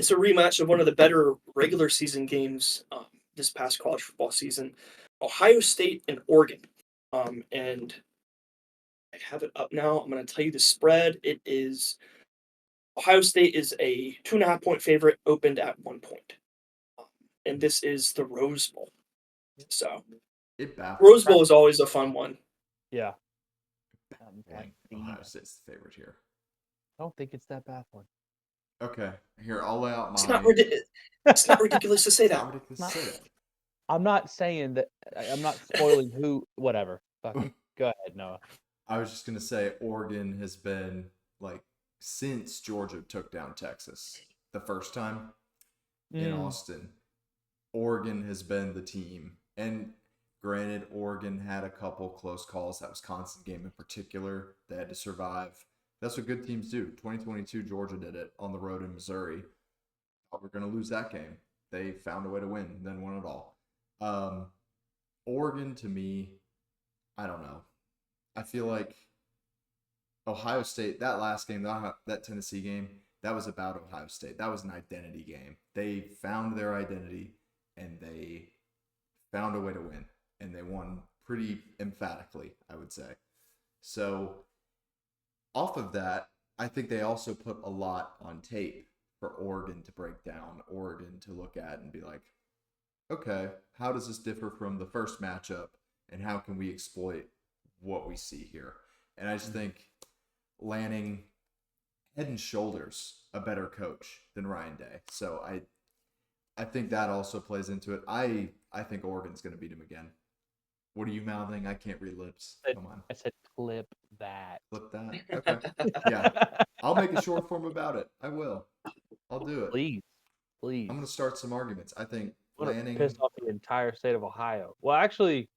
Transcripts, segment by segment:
it's a rematch of one of the better regular season games this past college football season. Ohio State and Oregon. And I have it up now. I'm going to tell you the spread. It is Ohio State is a 2.5 point favorite, opened at 1 point. And this is the Rose Bowl. So It baffles Rose Bowl is always a fun one. Yeah. me. Ohio State's the favorite here. I don't think it's that baffling. Okay, here I'll lay out my. It's not ridiculous to say It's that. not ridiculous to say that. I'm not saying that. I'm not spoiling who. Whatever. Fucking go ahead, Noah. I was just gonna say Oregon has been like since Georgia took down Texas the first time in Austin. Oregon has been the team, and granted, Oregon had a couple close calls. That Wisconsin game in particular, they had to survive. That's what good teams do. 2022, Georgia did it on the road in Missouri. Thought we're going to lose that game. They found a way to win, then won it all. Oregon, to me, I don't know. I feel like Ohio State, that last game, that Tennessee game, that was about Ohio State. That was an identity game. They found their identity, and they found a way to win. And they won pretty emphatically, I would say. So off of that, I think they also put a lot on tape for Oregon to break down, Oregon to look at and be like, okay, how does this differ from the first matchup, and how can we exploit what we see here? And I just think Lanning, head and shoulders a better coach than Ryan Day. So I think that also plays into it. I think Oregon's going to beat him again. What are you mouthing? I can't read lips. Come on. I said clip that. Flip that. Okay. Yeah. I'll make a short form about it. I will. I'll do it. Please. I'm going to start some arguments. I think Lanning piss off the entire state of Ohio. Well, actually,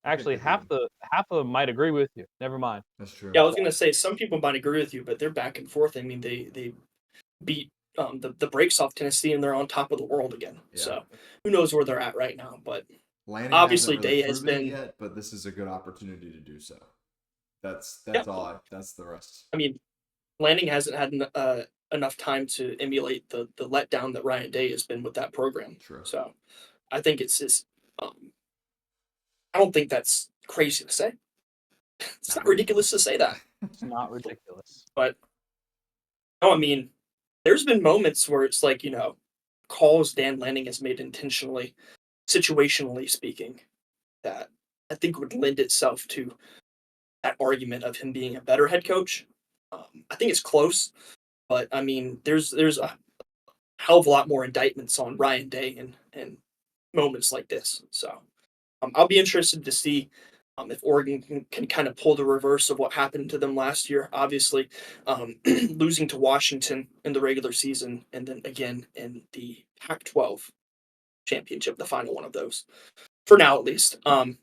half of them might agree with you. Never mind. That's true. Yeah, I was gonna say some people might agree with you, but they're back and forth. I mean, they beat the brakes off Tennessee, and they're on top of the world again. Yeah. So who knows where they're at right now? But Lanning obviously, hasn't really Day has proven been it yet, but this is a good opportunity to do so. That's all. That's the rest. I mean, Lanning hasn't had enough time to emulate the letdown that Ryan Day has been with that program. True. So I think it's just I don't think that's crazy to say. It's not ridiculous to say that. It's not ridiculous. But no, I mean, there's been moments where it's like, calls Dan Lanning has made intentionally, situationally speaking, that I think would lend itself to that argument of him being a better head coach. I think it's close, but I mean, there's a hell of a lot more indictments on Ryan Day and moments like this. So I'll be interested to see if Oregon can kind of pull the reverse of what happened to them last year. Obviously, losing to Washington in the regular season, and then again in the Pac-12 championship, the final one of those, for now at least. And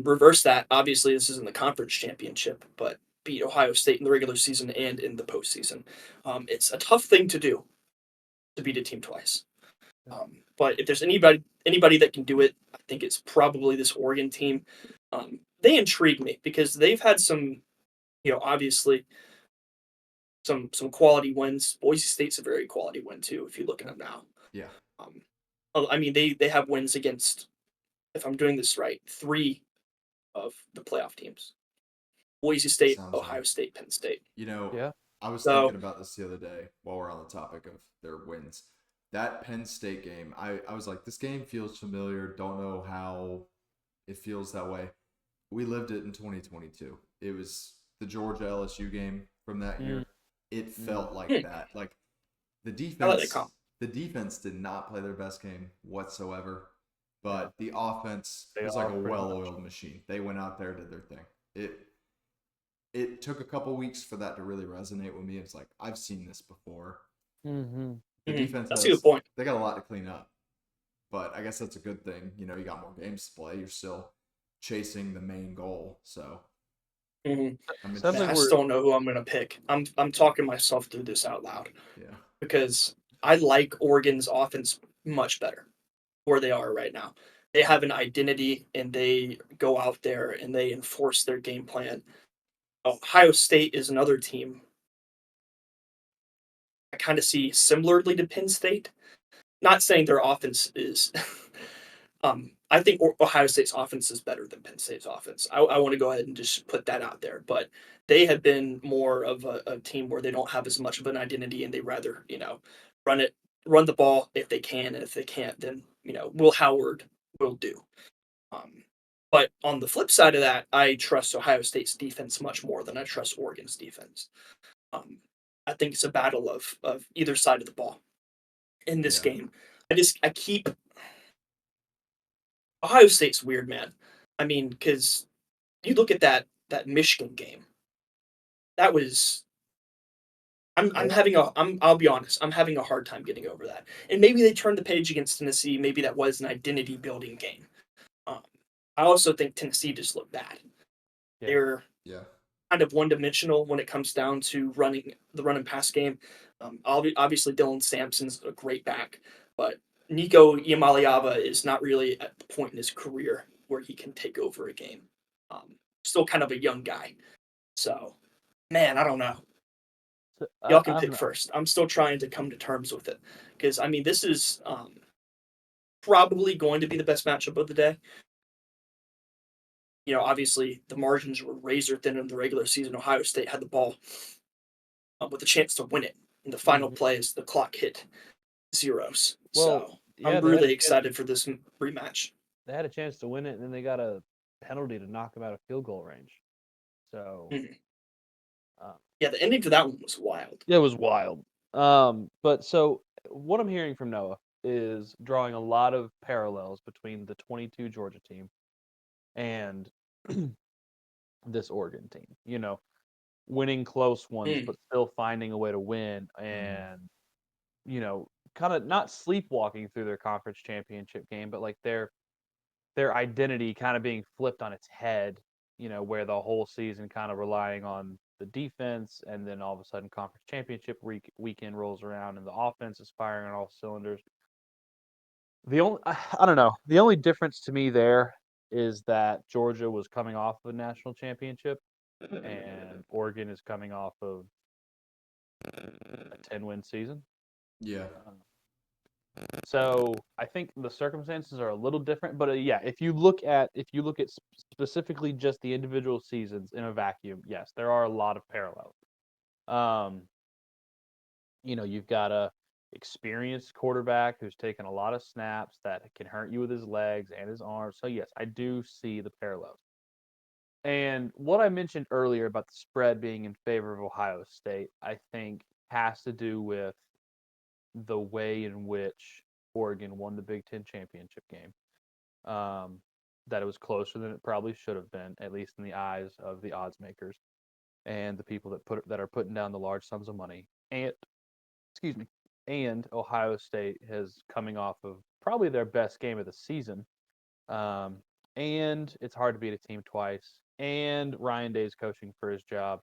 reverse that. Obviously, this isn't the conference championship, but beat Ohio State in the regular season and in the postseason. It's a tough thing to do, to beat a team twice. But if there's anybody that can do it, I think it's probably this Oregon team. They intrigue me because they've had some, obviously some quality wins. Boise State's a very quality win too, if you look at them now. Yeah. I mean, they have wins against, if I'm doing this right, 3 of the playoff teams: Boise State, Ohio State, Penn State. Yeah. I was thinking about this the other day while we're on the topic of their wins. That Penn State game, I was like, this game feels familiar. Don't know how it feels that way. We lived it in 2022. It was the Georgia LSU game from that year. It felt like that. Like the defense did not play their best game whatsoever, but the offense was like a well-oiled machine. They went out there, did their thing. It took a couple weeks for that to really resonate with me. It's like, I've seen this before. Mm-hmm. The defense that's a good point. They got a lot to clean up, but I guess that's a good thing. You got more games to play. You're still chasing the main goal. So I still don't know who I'm going to pick. I'm talking myself through this out loud. Yeah, because I like Oregon's offense much better where they are right now. They have an identity and they go out there and they enforce their game plan. Ohio State is another team. I kind of see similarly to Penn State. Not saying their offense is. I think Ohio State's offense is better than Penn State's offense. I want to go ahead and just put that out there. But they have been more of a team where they don't have as much of an identity, and they rather run the ball if they can, and if they can't, then Will Howard will do. Um, but on the flip side of that, I trust Ohio State's defense much more than I trust Oregon's defense. Um, I think it's a battle of either side of the ball in this Yeah. game. I keep Ohio State's weird, man. I mean, because you look at that Michigan game, that was I'll be honest, I'm having a hard time getting over that. And maybe they turned the page against Tennessee. Maybe that was an identity building game. Um, I also think Tennessee just looked bad. Yeah. They're Yeah. kind of one dimensional when it comes down to running the run and pass game. Obviously, Dylan Sampson's a great back, but Nico Yamaliava is not really at the point in his career where he can take over a game. Still kind of a young guy. So, man, I don't know. So, Y'all can I don't pick know. first. I'm still trying to come to terms with it because I mean this is probably going to be the best matchup of the day. Obviously the margins were razor thin in the regular season. Ohio State had the ball with a chance to win it in the final play as the clock hit zeros. Well, So yeah, I'm really excited for this rematch. they had a chance to win it, and then they got a penalty to knock them out of field goal range. So, Mhm. uh, Yeah, the ending to that one was wild. it was wild. But so what I'm hearing from Noah is drawing a lot of parallels between the 22 Georgia team and this Oregon team. Winning close ones, Mm. but still finding a way to win, and kind of not sleepwalking through their conference championship game, but like their identity kind of being flipped on its head, where the whole season kind of relying on the defense, and then all of a sudden conference championship weekend rolls around and the offense is firing on all cylinders. I don't know. The only difference to me there is that Georgia was coming off of a national championship and Oregon is coming off of a 10-win season. Yeah. So I think the circumstances are a little different, but yeah, if you look at specifically just the individual seasons in a vacuum, yes, there are a lot of parallels. Um, you've got a experienced quarterback who's taken a lot of snaps that can hurt you with his legs and his arms. So yes, I do see the parallels. And what I mentioned earlier about the spread being in favor of Ohio State, I think has to do with the way in which Oregon won the Big Ten championship game. That it was closer than it probably should have been, at least in the eyes of the odds makers and the people that are putting down the large sums of money. And excuse me, and Ohio State is coming off of probably their best game of the season. And it's hard to beat a team twice. And Ryan Day's coaching for his job.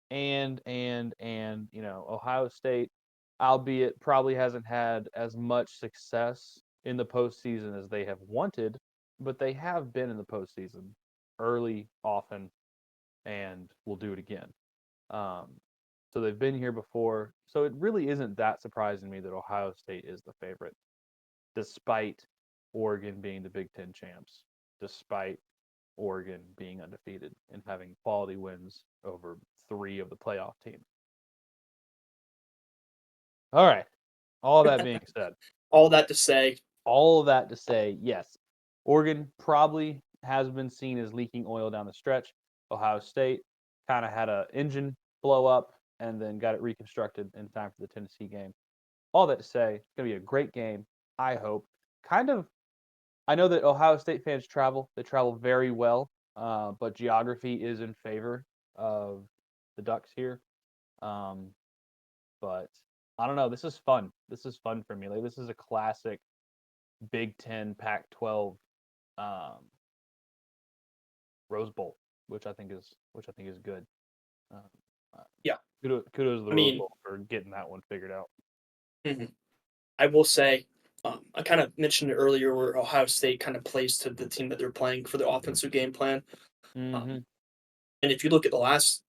And Ohio State, albeit probably hasn't had as much success in the postseason as they have wanted, but they have been in the postseason early, often, and will do it again. Um, so they've been here before. So it really isn't that surprising to me that Ohio State is the favorite, despite Oregon being the Big Ten champs, despite Oregon being undefeated and having quality wins over 3 of the playoff teams. All right. All that being said, All that to say, all of that to say, yes, Oregon probably has been seen as leaking oil down the stretch. Ohio State kind of had an engine blow up and then got it reconstructed in time for the Tennessee game. All that to say, it's going to be a great game, I hope. I know that Ohio State fans travel. They travel very well, but geography is in favor of the Ducks here. But I don't know. This is fun. This is fun for me. Like this is a classic Big Ten, Pac-12 um, Rose Bowl, which I think is good. Um, yeah. kudos to the I Rose mean, Bowl for getting that one figured out. I will say, I kind of mentioned it earlier where Ohio State kind of plays to the team that they're playing for the offensive game plan. Mm-hmm. And if you look at the last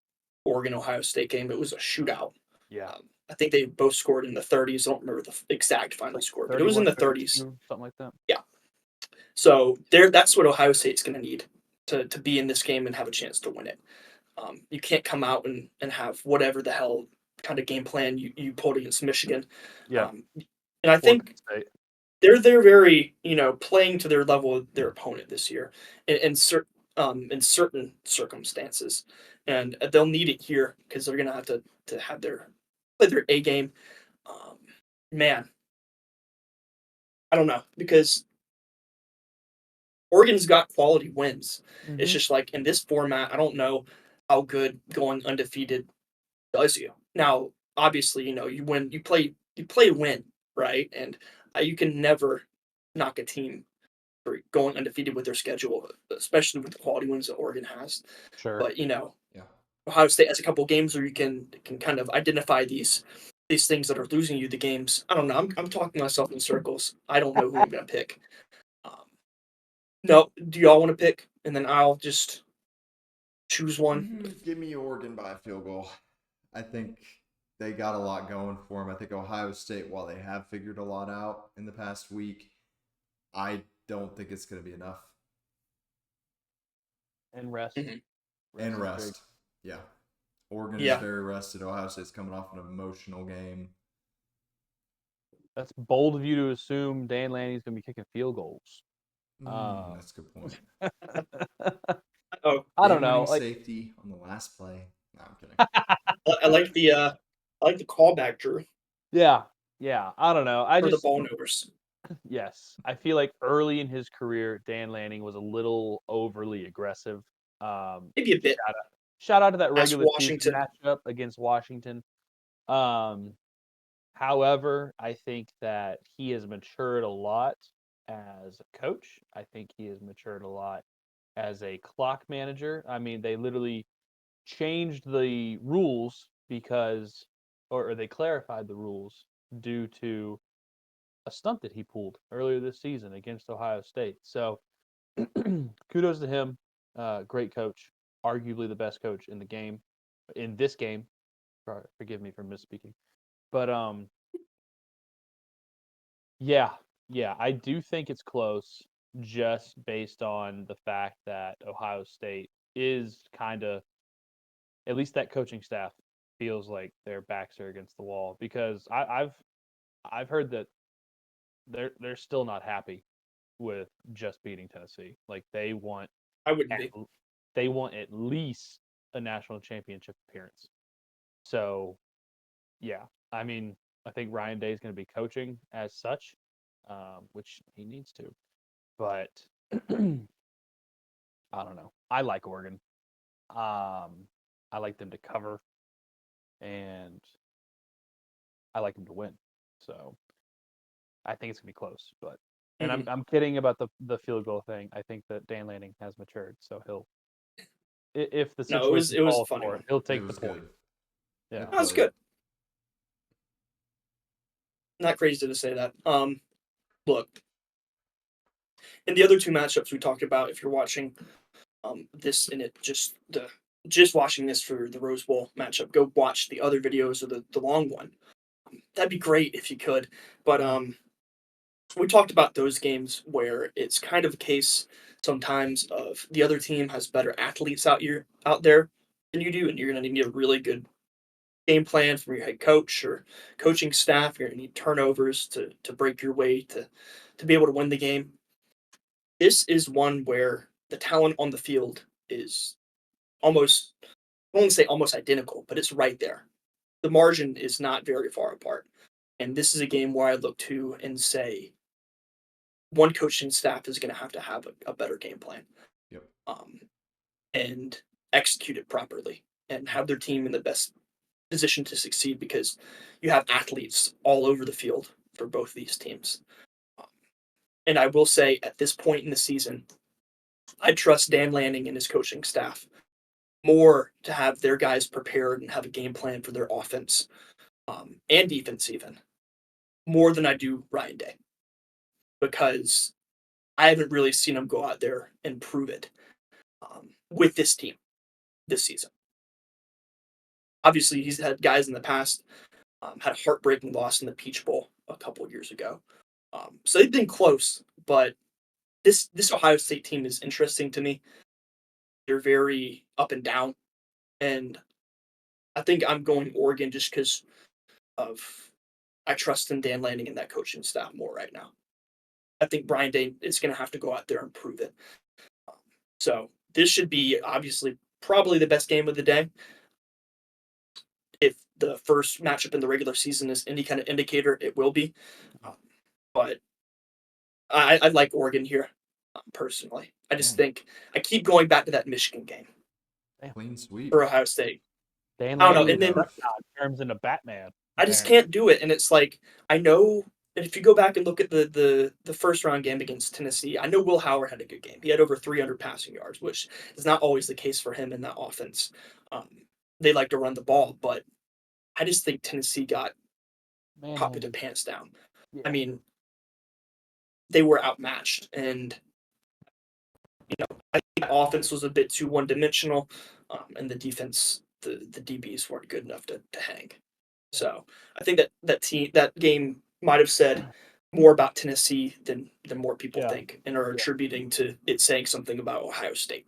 Oregon Ohio State game, it was a shootout. Yeah. I think they both scored in the 30s. I don't remember the exact final Like score, but it was in the 31, 30s. 32, something like that. Yeah. So that's what Ohio State's going to need to be in this game and have a chance to win it. You can't come out and have whatever the hell kind of game plan you pulled against Michigan. Yeah. And I think Oregon State. they're very, playing to their level of their opponent this year in certain circumstances, and they'll need it here because they're gonna have to have play their A game. Man, I don't know, because Oregon's got quality wins. It's Mhm. just like in this format, I don't know how good going undefeated does you. Now, obviously, you win, you play to win, right? And you can never knock a team for going undefeated with their schedule, especially with the quality wins that Oregon has. Sure. But Yeah. Ohio State has a couple games where you can kind of identify these things that are losing you the games. I don't know. I'm talking myself in circles. I don't know who I'm gonna pick. Um, no, do y'all want to pick, and then I'll just choose one? Give me Oregon by a field goal. I think they got a lot going for them. I think Ohio State, while they have figured a lot out in the past week, I don't think it's going to be enough. And rest. Mhm. And is rest. big. Yeah. Oregon is Yeah. very rested. Ohio State's coming off an emotional game. That's bold of you to assume Dan Lanning's going to be kicking field goals. That's a good point. Oh, I don't Game-winning know. Like, safety on the last play. No, I'm kidding. I like the callback, Drew, yeah. I don't know. I for the just ball numbers. yes. I feel like early in his career, Dan Lanning was a little overly aggressive. Maybe a bit. Shout out to that Ask regular season Washington. matchup against Washington. However, I think that he has matured a lot as a coach. I think he has matured a lot as a clock manager. I mean, they literally changed the rules because, or they clarified the rules due to a stunt that he pulled earlier this season against Ohio State. So kudos to him. Great coach, arguably the best coach in the game, in this game. Forgive me for misspeaking, but yeah, I do think it's close, just based on the fact that Ohio State is kind of, at least that coaching staff feels like their backs are against the wall because I've heard that they're still not happy with just beating Tennessee. Like I wouldn't at, be. they want at least a national championship appearance. So yeah, I mean, I think Ryan Day is going to be coaching as such, which he needs to. But I don't know. I like Oregon. I like them to cover, and I like them to win. So I think it's gonna be close. But and Mhm. I'm kidding about the field goal thing. I think that Dan Lanning has matured, so he'll, if the No, situation it was a calls funny for it, one. he'll It take the was point. good. Yeah. That was good. Not crazy to say that. Look, in the other two matchups we talked about, if you're watching this and it just watching this for the Rose Bowl matchup, go watch the other videos of the long one. That'd be great if you could. But Yeah. we talked about those games where it's kind of a case sometimes of the other team has better athletes out there than you do, and you're gonna need a really good game plan from your head coach or coaching staff. You're gonna need turnovers to break your way to be able to win the game. This is one where the talent on the field is almost, I won't say almost identical, but it's right there. The margin is not very far apart. And this is a game where I look to and say one coaching staff is going to have a better game plan, Yep. and execute it properly and have their team in the best position to succeed because you have athletes all over the field for both these teams. Um, and I will say at this point in the season, I trust Dan Lanning and his coaching staff more to have their guys prepared and have a game plan for their offense, and defense even, more than I do Ryan Day, because I haven't really seen him go out there and prove it, with this team this season. Obviously, he's had guys in the past, Had a heartbreaking loss in the Peach Bowl a couple years ago. So they've been close, but this Ohio State team is interesting to me. They're very up and down, and I think I'm going Oregon just because of I trust in Dan Lanning and that coaching staff more right now. I think Brian Day is going to have to go out there and prove it. Um, So this should be obviously probably the best game of the day. If the first matchup in the regular season is any kind of indicator, it will be. Um, But I like Oregon here personally. I just think I keep going back to that Michigan game Clean sweep. for Ohio State. Dan I don't know, Lanning and then turns into Batman. I just apparently. can't do it. And it's like I know and if you go back and look at the first round game against Tennessee, I know Will Howard had a good game. He had over 300 passing yards, which is not always the case for him in that offense. Um, they like to run the ball, but I just think Tennessee got popped to Manhandled. pants down. Yeah. I mean, they were outmatched, and I think the offense was a bit too one dimensional, and the defense, the DBs weren't good enough to hang. So I think that game might have said more about Tennessee than more people Yeah. think, and are Yeah. attributing to it saying something about Ohio State.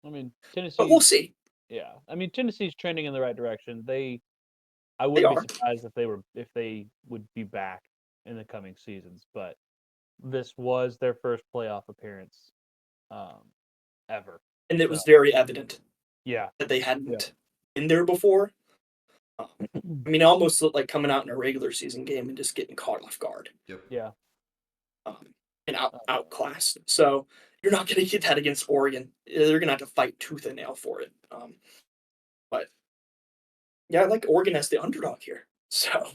I mean, Tennessee. But we'll see. Yeah, I mean Tennessee's trending in the right direction. I They wouldn't be are. surprised if they would be back in the coming seasons, but this was their first playoff appearance ever. And it was So, very evident yeah. that they hadn't been there before. I mean, it almost looked like coming out in a regular season game and just getting caught off guard. Yep. Yeah. And outclassed. So you're not going to get that against Oregon. They're going to have to fight tooth and nail for it. But yeah, I like Oregon as the underdog here. So